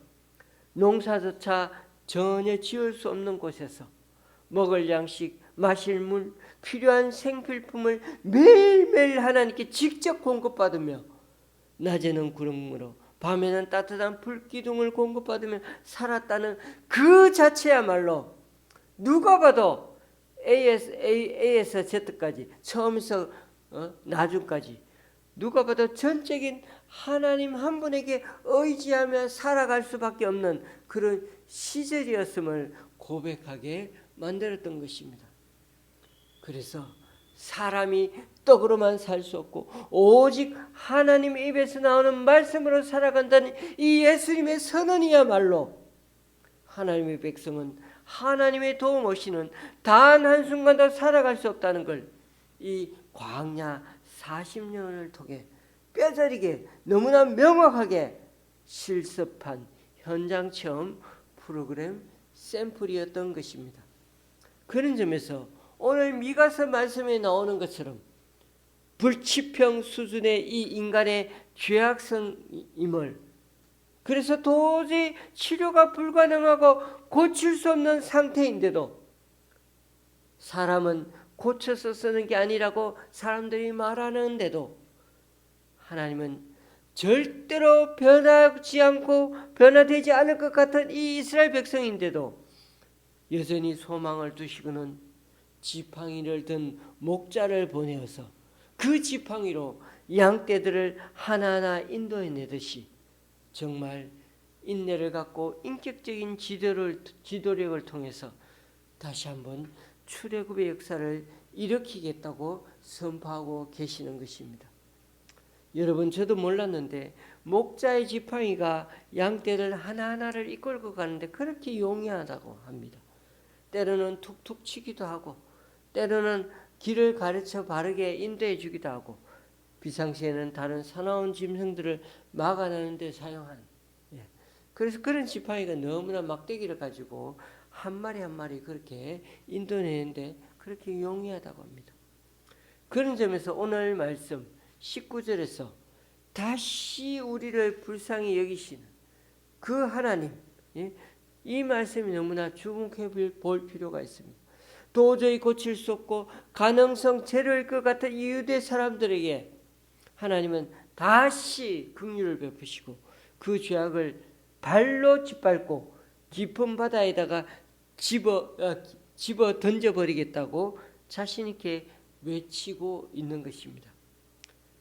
농사조차 전혀 지을 수 없는 곳에서 먹을 양식, 마실 물, 필요한 생필품을 매일매일 하나님께 직접 공급받으며 낮에는 구름으로 밤에는 따뜻한 불기둥을 공급받으며 살았다는 그 자체야말로 누가 봐도 A에서 Z까지, 처음에서 나중까지 누가 봐도 전적인 하나님 한 분에게 의지하며 살아갈 수밖에 없는 그런 시절이었음을 고백하게 만들었던 것입니다. 그래서 사람이 떡으로만 살 수 없고 오직 하나님의 입에서 나오는 말씀으로 살아간다는 이 예수님의 선언이야말로 하나님의 백성은 하나님의 도움 없이는 단 한순간도 살아갈 수 없다는 걸 이 광야 40년을 통해 뼈저리게 너무나 명확하게 실습한 현장 체험 프로그램 샘플이었던 것입니다. 그런 점에서 오늘 미가서 말씀에 나오는 것처럼 불치병 수준의 이 인간의 죄악성임을, 그래서 도저히 치료가 불가능하고 고칠 수 없는 상태인데도 사람은 고쳐서 쓰는 게 아니라고 사람들이 말하는데도 하나님은 절대로 변하지 않고 변화되지 않을 것 같은 이 이스라엘 백성인데도 여전히 소망을 두시고는 지팡이를 든 목자를 보내어서 그 지팡이로 양떼들을 하나하나 인도해내듯이 정말 인내를 갖고 인격적인 지도력을 통해서 다시 한번 출애굽의 역사를 일으키겠다고 선포하고 계시는 것입니다. 여러분, 저도 몰랐는데 목자의 지팡이가 양떼를 하나하나를 이끌고 가는데 그렇게 용이하다고 합니다. 때로는 툭툭 치기도 하고 때로는 길을 가르쳐 바르게 인도해 주기도 하고 비상시에는 다른 사나운 짐승들을 막아내는 데 사용하는, 그래서 그런 지팡이가 너무나 막대기를 가지고 한 마리 한 마리 그렇게 인도내는데 그렇게 용이하다고 합니다. 그런 점에서 오늘 말씀 19절에서 다시 우리를 불쌍히 여기시는 그 하나님, 이 말씀이 너무나 주목해 볼 필요가 있습니다. 도저히 고칠 수 없고 가능성 제로일 것 같은 이 유대 사람들에게 하나님은 다시 긍휼을 베푸시고 그 죄악을 발로 짓밟고 깊은 바다에다가 집어 던져버리겠다고 자신 있게 외치고 있는 것입니다.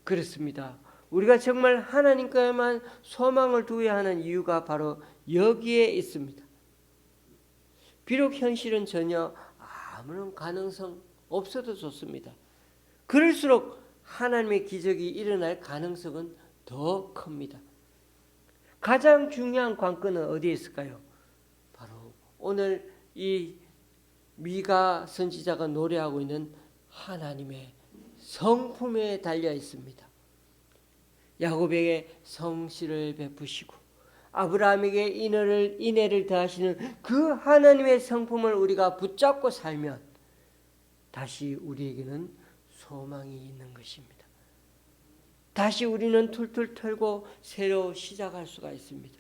그렇습니다. 우리가 정말 하나님께만 소망을 두어야 하는 이유가 바로 여기에 있습니다. 비록 현실은 전혀 아무런 가능성 없어도 좋습니다. 그럴수록 하나님의 기적이 일어날 가능성은 더 큽니다. 가장 중요한 관건은 어디에 있을까요? 바로 오늘 이 미가 선지자가 노래하고 있는 하나님의 성품에 달려 있습니다. 야곱에게 성실을 베푸시고 아브라함에게 인애를 더하시는 그 하나님의 성품을 우리가 붙잡고 살면 다시 우리에게는 소망이 있는 것입니다. 다시 우리는 툴툴 털고 새로 시작할 수가 있습니다.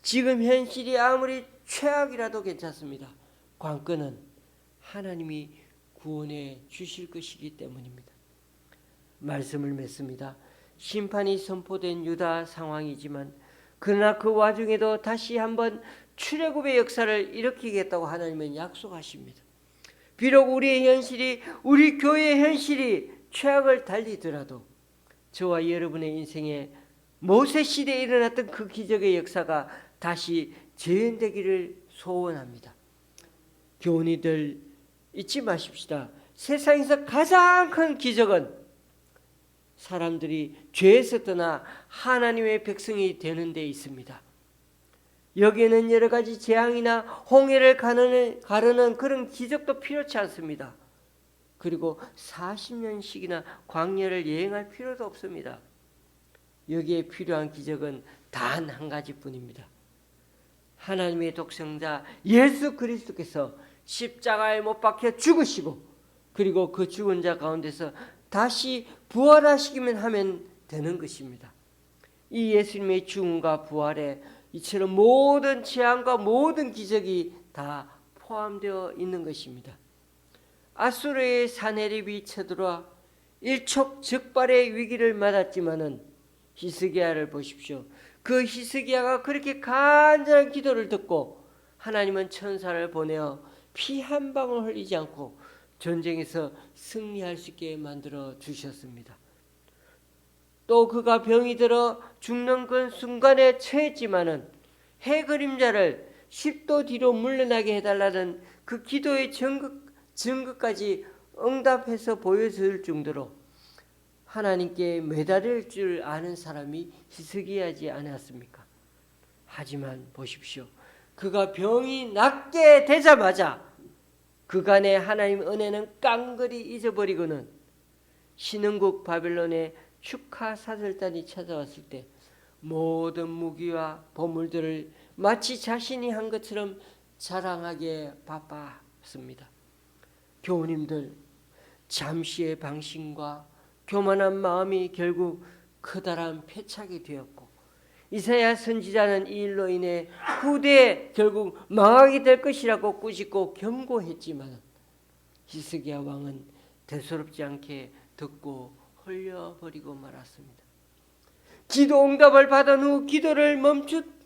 지금 현실이 아무리 최악이라도 괜찮습니다. 관건은 하나님이 구원해 주실 것이기 때문입니다. 말씀을 맺습니다. 심판이 선포된 유다 상황이지만 그러나 그 와중에도 다시 한번 출애굽의 역사를 일으키겠다고 하나님은 약속하십니다. 비록 우리의 현실이, 우리 교회의 현실이 최악을 달리더라도 저와 여러분의 인생에 모세 시대에 일어났던 그 기적의 역사가 다시 재현되기를 소원합니다. 교훈이들 잊지 마십시다. 세상에서 가장 큰 기적은 사람들이 죄에서 떠나 하나님의 백성이 되는 데 있습니다. 여기에는 여러 가지 재앙이나 홍해를 가르는 그런 기적도 필요치 않습니다. 그리고 40년씩이나 광야를 여행할 필요도 없습니다. 여기에 필요한 기적은 단 한 가지뿐입니다. 하나님의 독생자 예수 그리스도께서 십자가에 못 박혀 죽으시고 그리고 그 죽은 자 가운데서 다시 부활하시기만 하면 되는 것입니다. 이 예수님의 죽음과 부활에 이처럼 모든 재앙과 모든 기적이 다 포함되어 있는 것입니다. 아수르의 사내립이 쳐들어와 일촉즉발의 위기를 맞았지만은 히스기야를 보십시오. 그 히스기야가 그렇게 간절한 기도를 듣고 하나님은 천사를 보내어 피 한 방울 흘리지 않고 전쟁에서 승리할 수 있게 만들어 주셨습니다. 또 그가 병이 들어 죽는 그 순간에 처했지만은 해 그림자를 10도 뒤로 물러나게 해달라는 그 기도의 증거까지 응답해서 보여줄 정도로 하나님께 매달릴 줄 아는 사람이 히스기야지 않았습니까? 하지만 보십시오. 그가 병이 낫게 되자마자 그간의 하나님 은혜는 깡그리 잊어버리고는 신흥국 바벨론의 축하 사절단이 찾아왔을 때 모든 무기와 보물들을 마치 자신이 한 것처럼 자랑하게 바빴습니다. 교우님들, 잠시의 방심과 교만한 마음이 결국 커다란 패착이 되었고 이사야 선지자는 이 일로 인해 후대에 결국 망하게 될 것이라고 꾸짖고 경고했지만 히스기야 왕은 대수롭지 않게 듣고 흘려버리고 말았습니다. 기도 응답을 받은 후 기도를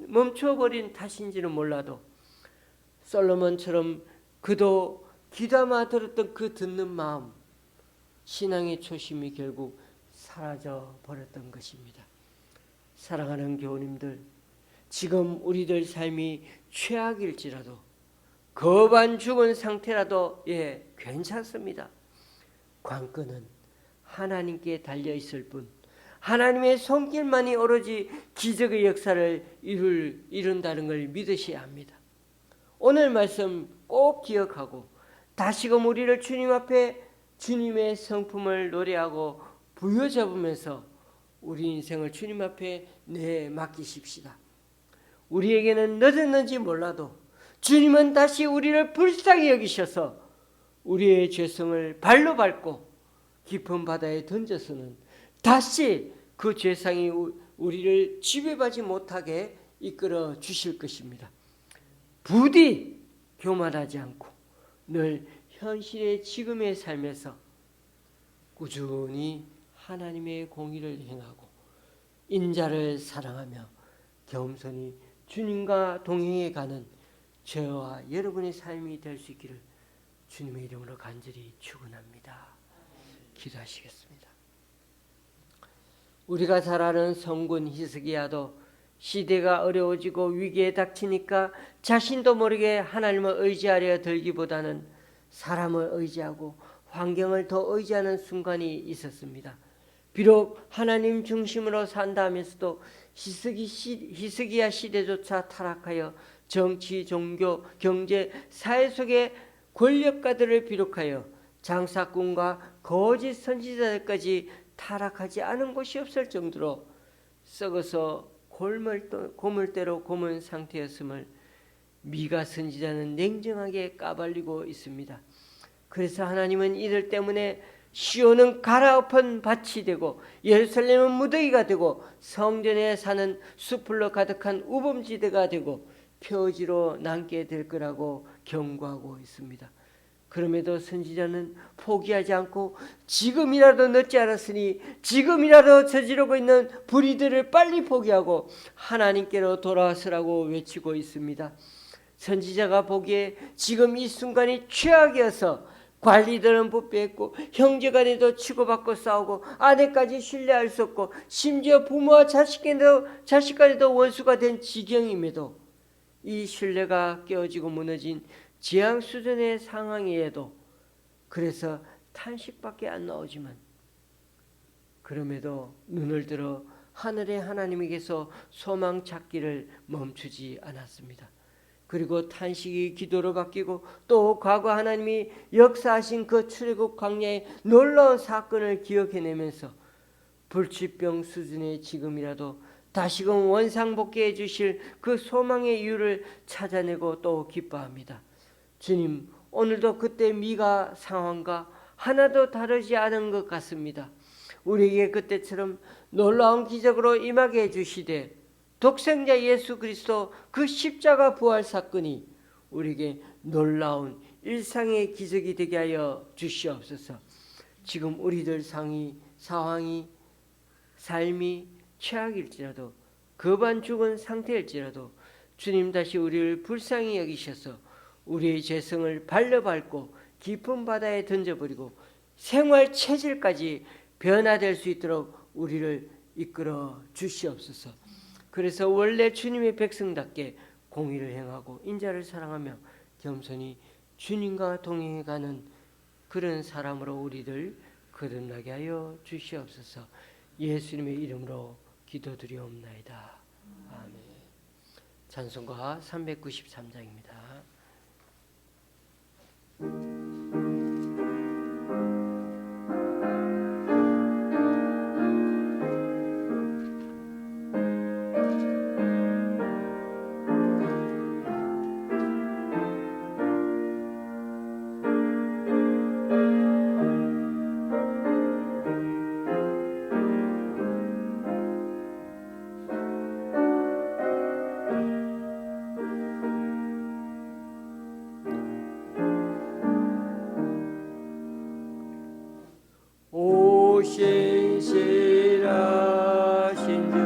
멈춰버린 탓인지는 몰라도 솔로몬처럼 그도 귀담아 들었던 그 듣는 마음, 신앙의 초심이 결국 사라져 버렸던 것입니다. 사랑하는 교우님들, 지금 우리들 삶이 최악일지라도 거반 죽은 상태라도 괜찮습니다. 관건은 하나님께 달려있을 뿐 하나님의 손길만이 오로지 기적의 역사를 이룬다는 걸 믿으셔야 합니다. 오늘 말씀 꼭 기억하고 다시금 우리를 주님 앞에 주님의 성품을 노래하고 부여잡으면서 우리 인생을 주님 앞에 맡기십시다. 우리에게는 늦었는지 몰라도 주님은 다시 우리를 불쌍히 여기셔서 우리의 죄성을 발로 밟고 깊은 바다에 던져서는 다시 그 죄상이 우리를 지배받지 못하게 이끌어 주실 것입니다. 부디 교만하지 않고 늘 현실의 지금의 삶에서 꾸준히 하나님의 공의를 행하고 인자를 사랑하며 겸손히 주님과 동행해 가는 저와 여러분의 삶이 될 수 있기를 주님의 이름으로 간절히 축원합니다. 기도하시겠습니다. 우리가 잘 아는 성군 히스기야도 시대가 어려워지고 위기에 닥치니까 자신도 모르게 하나님을 의지하려 들기보다는 사람을 의지하고 환경을 더 의지하는 순간이 있었습니다. 비록 하나님 중심으로 산다 하면서도 히스기야 시대조차 타락하여 정치, 종교, 경제, 사회 속의 권력가들을 비롯하여 장사꾼과 거짓 선지자들까지 타락하지 않은 곳이 없을 정도로 썩어서 고물대로 고문 상태였음을 미가 선지자는 냉정하게 까발리고 있습니다. 그래서 하나님은 이들 때문에 시온은 갈아엎은 밭이 되고 예루살렘은 무더기가 되고 성전에 사는 수풀로 가득한 우범지대가 되고 표지로 남게 될 거라고 경고하고 있습니다. 그럼에도 선지자는 포기하지 않고 지금이라도 늦지 않았으니 지금이라도 저지르고 있는 불의들을 빨리 포기하고 하나님께로 돌아서라고 외치고 있습니다. 선지자가 보기에 지금 이 순간이 최악이어서 관리들은 부패했고 형제간에도 치고받고 싸우고 아내까지 신뢰할 수 없고 심지어 부모와 자식간에도 원수가 된 지경임에도 이 신뢰가 깨어지고 무너진 재앙 수준의 상황이에도 그래서 탄식밖에 안 나오지만 그럼에도 눈을 들어 하늘의 하나님에게서 소망 찾기를 멈추지 않았습니다. 그리고 탄식이 기도로 바뀌고 또 과거 하나님이 역사하신 그 출애굽 광야의 놀라운 사건을 기억해내면서 불치병 수준의 지금이라도 다시금 원상복귀해 주실 그 소망의 이유를 찾아내고 또 기뻐합니다. 주님, 오늘도 그때 미가 상황과 하나도 다르지 않은 것 같습니다. 우리에게 그때처럼 놀라운 기적으로 임하게 해주시되 독생자 예수 그리스도 그 십자가 부활 사건이 우리에게 놀라운 일상의 기적이 되게 하여 주시옵소서. 지금 우리들 상황이 삶이 최악일지라도 거반 죽은 상태일지라도 주님 다시 우리를 불쌍히 여기셔서 우리의 죄성을 발려밟고 깊은 바다에 던져버리고 생활 체질까지 변화될 수 있도록 우리를 이끌어 주시옵소서. 그래서 원래 주님의 백성답게 공의를 행하고 인자를 사랑하며 겸손히 주님과 동행해가는 그런 사람으로 우리를 거듭나게 하여 주시옵소서. 예수님의 이름으로 기도드리옵나이다. 아멘. 찬송가 393장입니다. 신실하신 주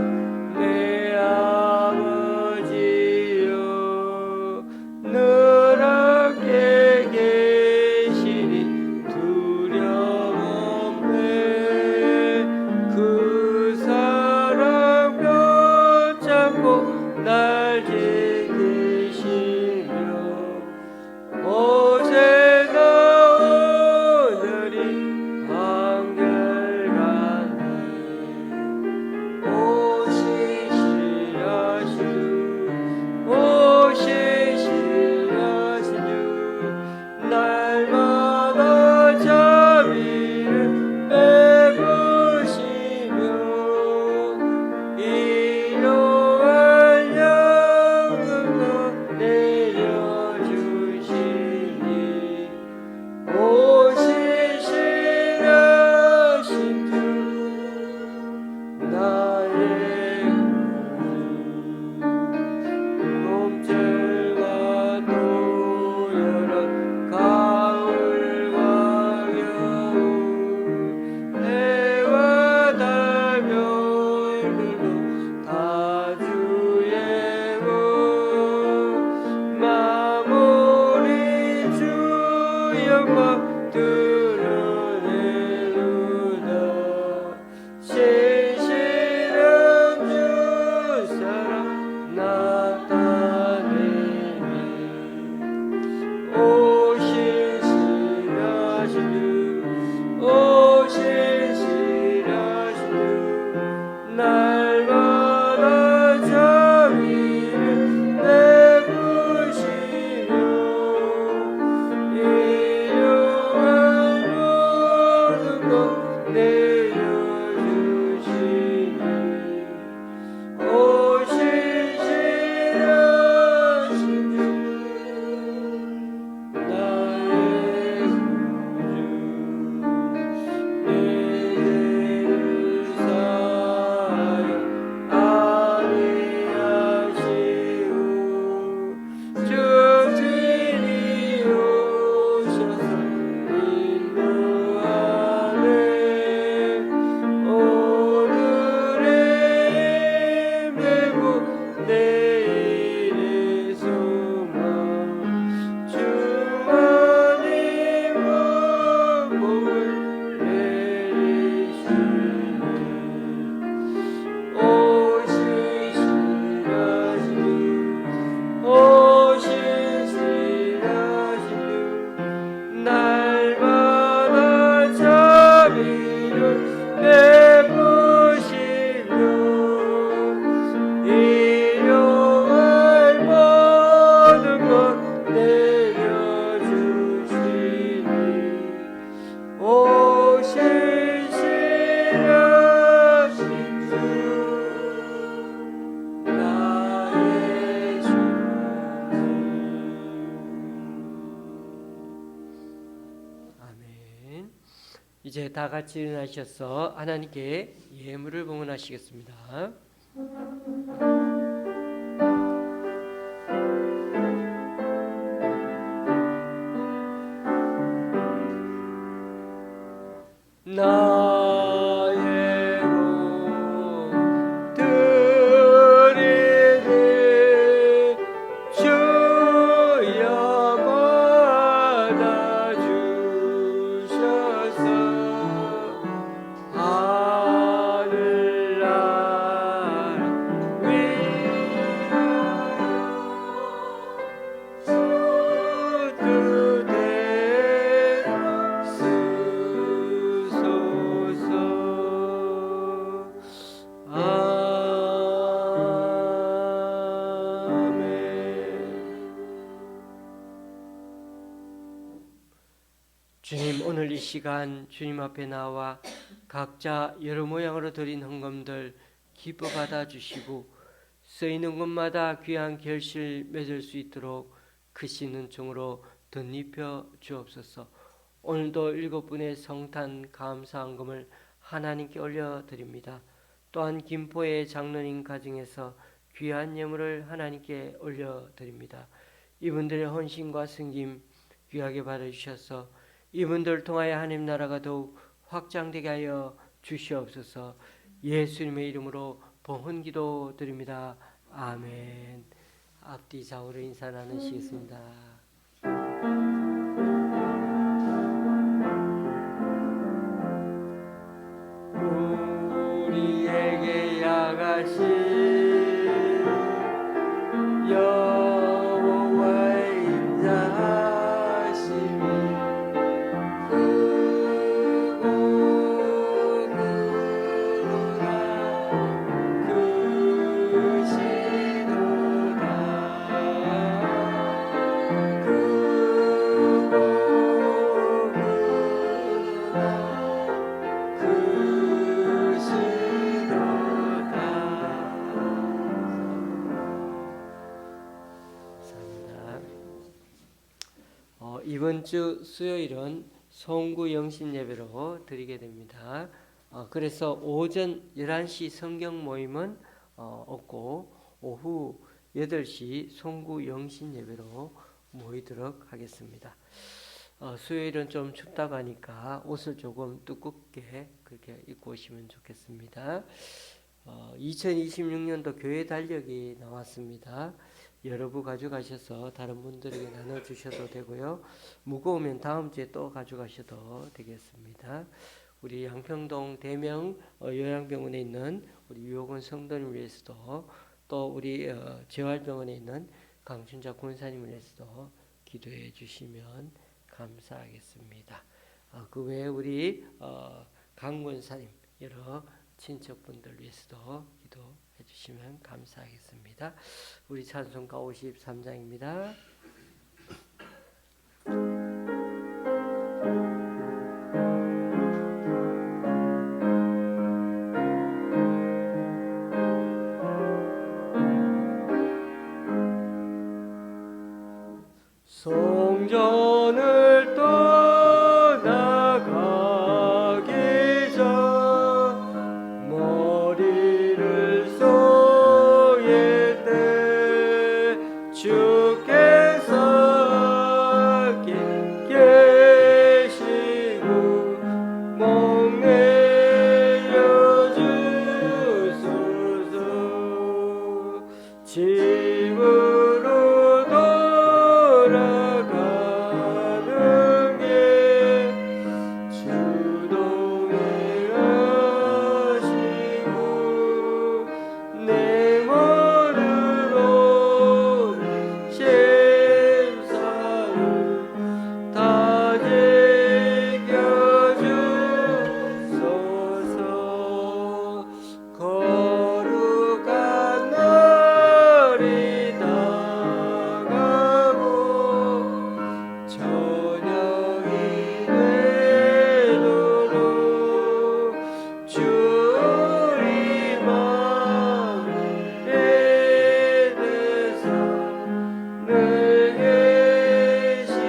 내 아버지여 늘 함께 계시니 두려움 없네. 그 사랑 붙잡고 날 지키시며 오세나 오늘이 날마다 자비를 베푸시며 일용할 양육도 내려주시니 신실하신 주 나의 봄철과 또여름 가을과 겨울 해와 달 별들도 다 주의 복 마무리 주 영광 드러내누다. 신실한 주 사랑 나타내니 오 신실하신 주 오 신실하신 주 날마다 자비를 베푸시며 일용할 모든 것 내려주시니 오 신실하신 주 나의 구주 내게를 사하여 안위하시오. 주 주인이 오셔서 인도하네. 오늘의 매고 내일의 소망 주만이 복을 내리시네. 오 신실하신 주 오 신실하신 주 날마다 자비를 베푸시며 일용할 모든 것 내려주시니 오 신실하신 주 나의 주님. 아멘. 이제 다 같이 일어나셔서 하나님께 예물을 봉헌하시겠습니다. 나의 복 드리니 주여 받아주셔서 하늘나라 주님, 오늘 이 시간 주님 앞에 나와 각자 여러 모양으로 드린 헌금들 기뻐 받아주시고 쓰이는 곳마다 귀한 결실 맺을 수 있도록 크신 은총으로 덧입혀 주옵소서. 오늘도 7분의 성탄 감사헌금을 하나님께 올려드립니다. 또한 김포의 장로님 가정에서 귀한 예물을 하나님께 올려드립니다. 이분들의 헌신과 승김 귀하게 받아주셔서 이분들을 통하여 하나님 나라가 더욱 확장되게 하여 주시옵소서. 예수님의 이름으로 봉헌기도 드립니다. 아멘. 앞뒤 좌우로 인사 나누시겠습니다. 우리에게 야가신 여호와의 인자하심이 크고 크도다 크시도다 크고 이번 주 수요일은 송구 영신 예배로 드리게 됩니다. 그래서 오전 11시 성경 모임은 없고 오후 8시 송구 영신 예배로 모이도록 하겠습니다. 수요일은 좀 춥다고 하니까 옷을 조금 두껍게 그렇게 입고 오시면 좋겠습니다. 2026년도 교회 달력이 나왔습니다. 여러 부 가져가셔서 다른 분들에게 나눠주셔도 되고요. 무거우면 다음 주에 또 가져가셔도 되겠습니다. 우리 양평동 대명 요양병원에 있는 우리 유호근 성도님을 위해서도 또 우리 재활병원에 있는 강춘자 권사님을 위해서도 기도해 주시면 감사하겠습니다. 그 외에 우리 강 권사님 여러 친척분들 위해서도 기도해 주시면 감사하겠습니다. 우리 찬송가 53장입니다. 성전을 떠나가기 전 머리를 쏘일 때 주께서 계시고 목 내려 주소서. 집으로 돌아가는 게 주동에 하시고 내 머리로 심사를 다 지켜주소서. 거룩한 날이 다가고 저녁이 되도록 주의 마음에 대사 늘 계시옵소서.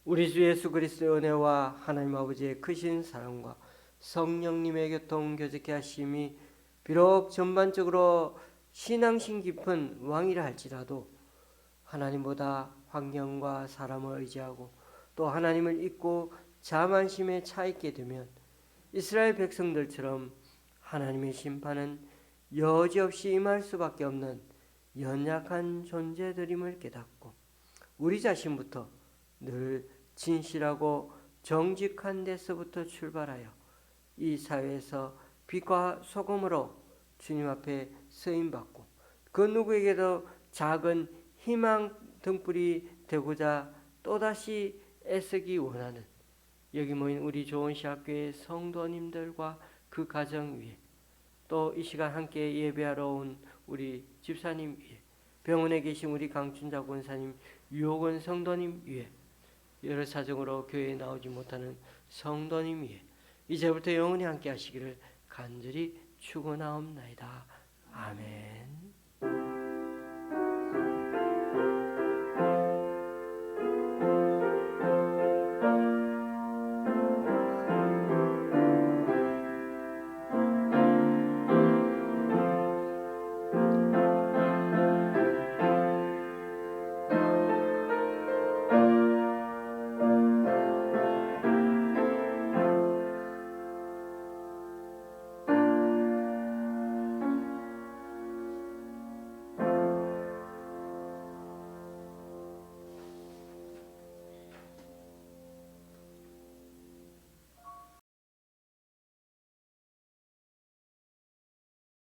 우리 주 예수 그리스도의 은혜와 하나님 아버지의 크신 사랑과 성령님의 교통 교제케 하심이 비록 전반적으로 신앙심 깊은 왕이라 할지라도 하나님보다 환경과 사람을 의지하고 또 하나님을 잊고 자만심에 차 있게 되면 이스라엘 백성들처럼 하나님의 심판은 여지없이 임할 수밖에 없는 연약한 존재들임을 깨닫고 우리 자신부터 늘 진실하고 정직한 데서부터 출발하여 이 사회에서 빛과 소금으로 주님 앞에 쓰임받고 그 누구에게도 작은 희망 등불이 되고자 또다시 애쓰기 원하는 여기 모인 우리 조원시학교의 성도님들과 그 가정 위에, 또 이 시간 함께 예배하러 온 우리 집사님 위에, 병원에 계신 우리 강춘자 권사님, 유옥원 성도님 위에, 여러 사정으로 교회에 나오지 못하는 성도님 위에 이제부터 영원히 함께 하시기를 간절히 축원하옵나이다. 아멘.